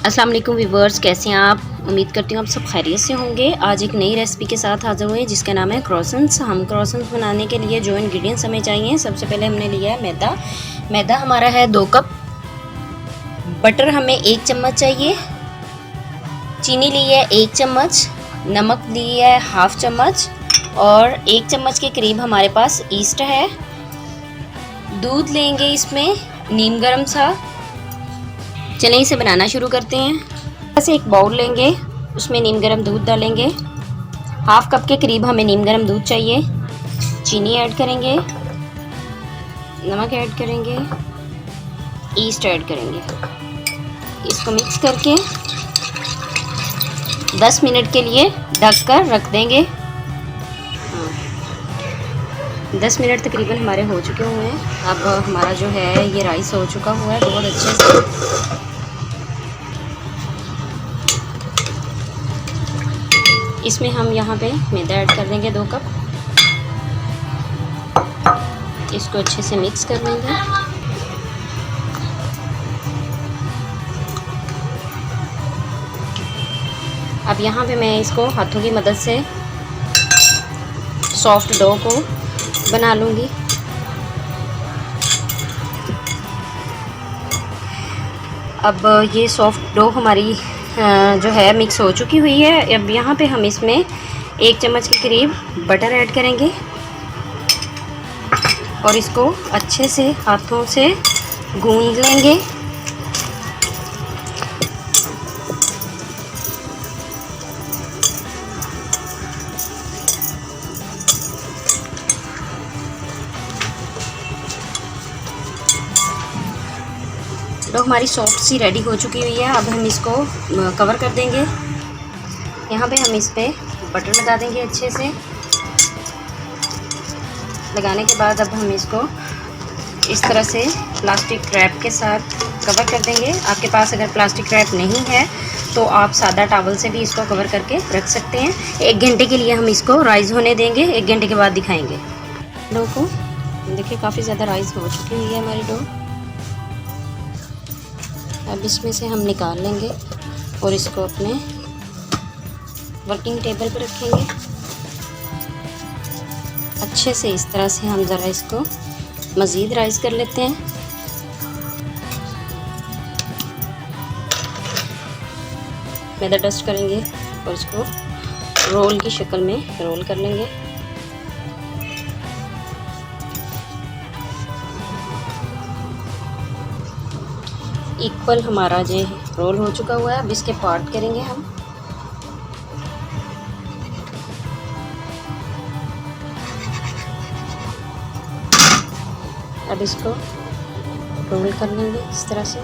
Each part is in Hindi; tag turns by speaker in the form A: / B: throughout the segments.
A: अस्सलाम वालेकुम व्यूवर्स, कैसे हैं आप? उम्मीद करती हूँ आप सब खैरियत से होंगे। आज एक नई रेसिपी के साथ हाज़िर हुए जिसका नाम है क्रॉसन्स। हम क्रॉसन्स बनाने के लिए जो इंग्रेडिएंट्स हमें चाहिए, सबसे पहले हमने लिया है मैदा हमारा है 2 कप। बटर हमें 1 चम्मच चाहिए। चीनी ली है 1 चम्मच। नमक ली है हाफ़ चम्मच और 1 चम्मच के करीब हमारे पास ईस्ट है। दूध लेंगे इसमें नीम गर्म सा। चलें इसे बनाना शुरू करते हैं। ऐसे एक बाउल लेंगे, उसमें नीम गर्म दूध डालेंगे। हाफ़ कप के करीब हमें नीम गर्म दूध चाहिए। चीनी ऐड करेंगे, नमक ऐड करेंगे, ईस्ट ऐड करेंगे। इसको मिक्स करके 10 मिनट के लिए ढक कर रख देंगे। 10 मिनट तकरीबन हमारे हो चुके हुए हैं। अब हमारा जो है ये राइस हो चुका हुआ है बहुत अच्छे से। इसमें हम यहाँ पे मैदा ऐड कर देंगे 2 कप। इसको अच्छे से मिक्स कर लेंगे। अब यहाँ पे मैं इसको हाथों की मदद से सॉफ्ट डो को बना लूँगी। अब ये सॉफ्ट डो हमारी जो है मिक्स हो चुकी हुई है। अब यहाँ पे हम इसमें 1 चम्मच के करीब बटर ऐड करेंगे और इसको अच्छे से हाथों से गूंद लेंगे। डो हमारी सॉफ्ट सी रेडी हो चुकी हुई है। अब हम इसको कवर कर देंगे। यहाँ पे हम इस पर बटर लगा देंगे अच्छे से। लगाने के बाद अब हम इसको इस तरह से प्लास्टिक रैप के साथ कवर कर देंगे। आपके पास अगर प्लास्टिक रैप नहीं है तो आप सादा टॉवल से भी इसको कवर करके रख सकते हैं। 1 घंटे के लिए हम इसको राइस होने देंगे। 1 घंटे के बाद दिखाएंगे डो को। देखिए काफ़ी ज़्यादा राइस हो चुकी हुई है हमारी डो। अब इसमें से हम निकाल लेंगे और इसको अपने वर्किंग टेबल पर रखेंगे। अच्छे से इस तरह से हम ज़रा इसको मज़ीद राइस कर लेते हैं। मैदा डस्ट करेंगे और इसको रोल की शक्ल में रोल कर लेंगे। इक्वल हमारा जो रोल हो चुका हुआ है। अब इसके पार्ट करेंगे हम। अब इसको रोल कर लेंगे इस तरह से।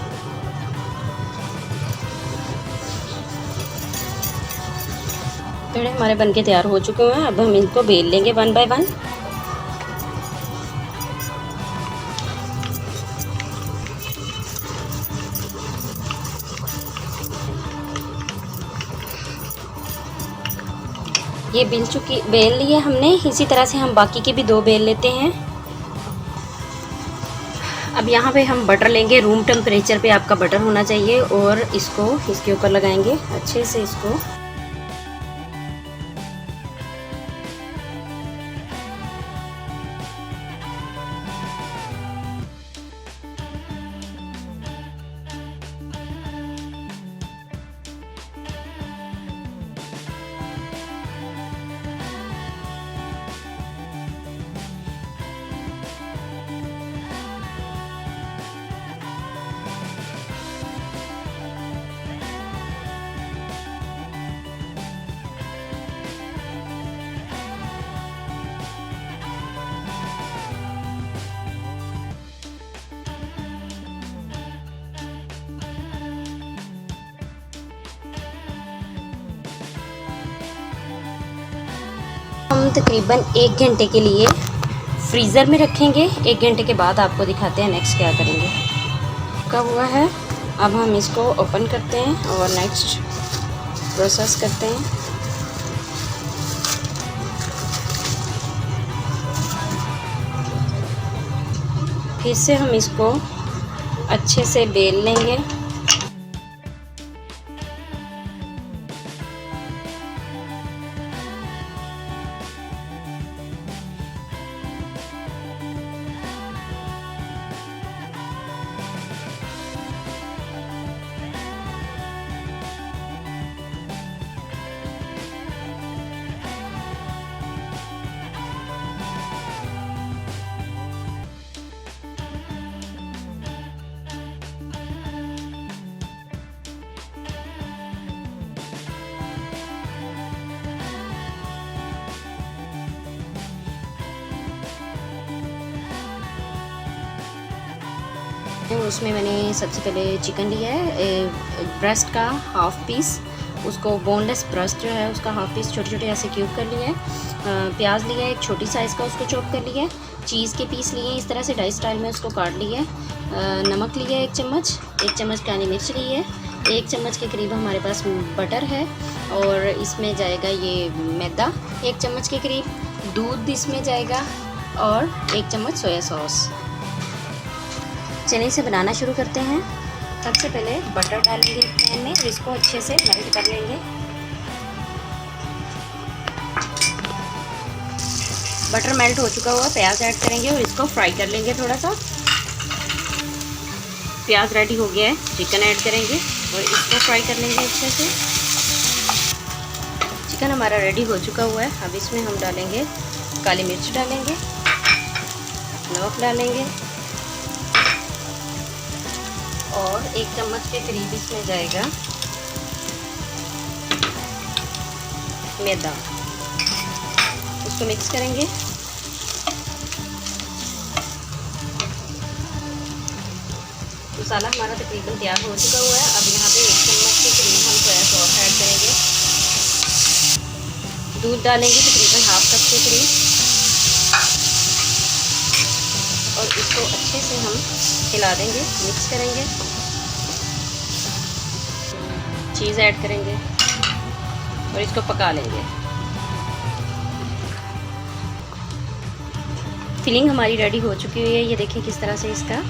A: पेड़े हमारे बनके तैयार हो चुके हैं। अब हम इनको बेल लेंगे 1 बाय 1। ये बेल लिए हमने। इसी तरह से हम बाकी के भी 2 बेल लेते हैं। अब यहाँ पे हम बटर लेंगे। रूम टेम्परेचर पे आपका बटर होना चाहिए और इसको इसके ऊपर लगाएंगे अच्छे से इसको। हम तकरीबन 1 घंटे के लिए फ्रीज़र में रखेंगे। 1 घंटे के बाद आपको दिखाते हैं नेक्स्ट क्या करेंगे। पका हुआ है। अब हम इसको ओपन करते हैं और नेक्स्ट प्रोसेस करते हैं। फिर से हम इसको अच्छे से बेल लेंगे। उसमें मैंने सबसे पहले चिकन लिया है, ब्रेस्ट का हाफ़ पीस, उसको बोनलेस ब्रेस्ट जो है उसका हाफ़ पीस छोटे छोटे ऐसे क्यूब कर लिए है। प्याज लिया है एक छोटी साइज़ का, उसको चॉप कर लिया है। चीज़ के पीस लिए इस तरह से डाई स्टाइल में उसको काट लिया है। नमक लिया है 1 चम्मच काली मिर्च ली है, 1 चम्मच के करीब हमारे पास बटर है, और इसमें जाएगा ये मैदा 1 चम्मच के करीब, दूध इसमें जाएगा, और 1 चम्मच सोया सॉस। चलिए इसे बनाना शुरू करते हैं। सबसे पहले बटर डालेंगे पैन में और इसको अच्छे से मेल्ट कर लेंगे। बटर मेल्ट हो चुका हुआ, प्याज ऐड करेंगे और इसको फ्राई कर लेंगे थोड़ा सा। प्याज रेडी हो गया है, चिकन ऐड करेंगे और इसको फ्राई कर लेंगे अच्छे से। चिकन हमारा रेडी हो चुका हुआ है। अब इसमें हम डालेंगे काली मिर्च, डालेंगे नमक, डालेंगे और 1 चम्मच के करीब इसमें जाएगा मैदा। उसको मिक्स करेंगे। मसाला हमारा तकरीबन तैयार हो चुका हुआ है। अब यहाँ पे 1 चम्मच के करीब हम सोया सॉस ऐड करेंगे। दूध डालेंगे तकरीबन हाफ कप के करीब, और इसको अच्छे से हम हिला देंगे, मिक्स करेंगे। चीज़ ऐड करेंगे और इसको पका लेंगे। फिलिंग हमारी रेडी हो चुकी है। ये देखिए किस तरह से इसका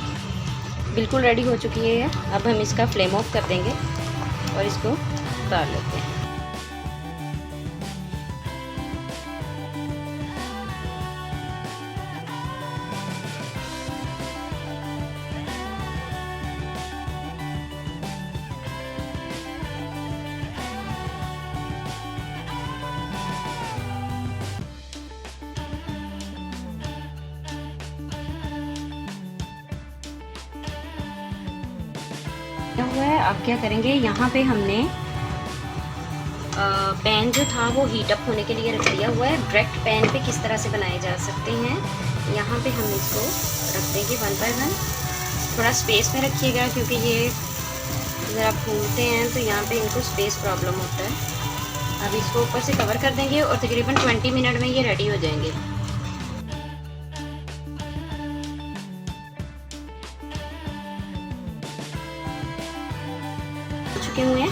A: बिल्कुल रेडी हो चुकी है। अब हम इसका फ्लेम ऑफ कर देंगे और इसको उतार लेते हैं। हुआ है। अब क्या करेंगे, यहाँ पे हमने पैन जो था वो हीट अप होने के लिए रख दिया हुआ है। डायरेक्ट पैन पे किस तरह से बनाए जा सकते हैं, यहाँ पे हम इसको रख देंगे 1 बाय 1। थोड़ा स्पेस में रखिएगा क्योंकि ये ज़रा फूलते हैं तो यहाँ पे इनको स्पेस प्रॉब्लम होता है। अब इसको ऊपर से कवर कर देंगे और तकरीबन 20 मिनट में ये रेडी हो जाएंगे। चुके हुए हैं,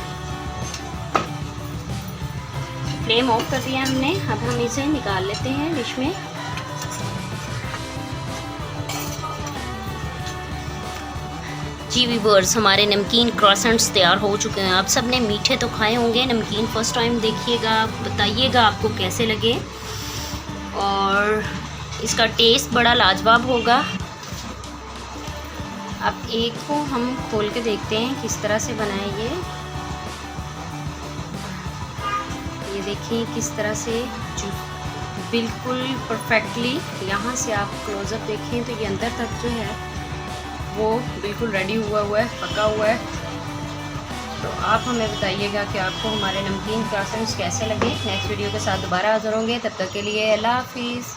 A: फ्लेम ऑफ कर दिया हमने। अब हम इसे निकाल लेते हैं डिश में। जी व्यूअर्स, हमारे नमकीन क्रॉसेंट्स तैयार हो चुके हैं। आप सब ने मीठे तो खाए होंगे, नमकीन फर्स्ट टाइम देखिएगा, बताइएगा आपको कैसे लगे, और इसका टेस्ट बड़ा लाजवाब होगा। अब एक को हम खोल के देखते हैं किस तरह से बनाए ये देखिए किस तरह से बिल्कुल परफेक्टली। यहाँ से आप क्लोज़अप देखें तो ये अंदर तक जो है वो बिल्कुल रेडी हुआ है, पका हुआ है। तो आप हमें बताइएगा कि आपको हमारे नमकीन क्रॉसेंट्स कैसे लगे। नेक्स्ट वीडियो के साथ दोबारा हाज़िर होंगे, तब तक के लिए अल्लाह हाफिज़।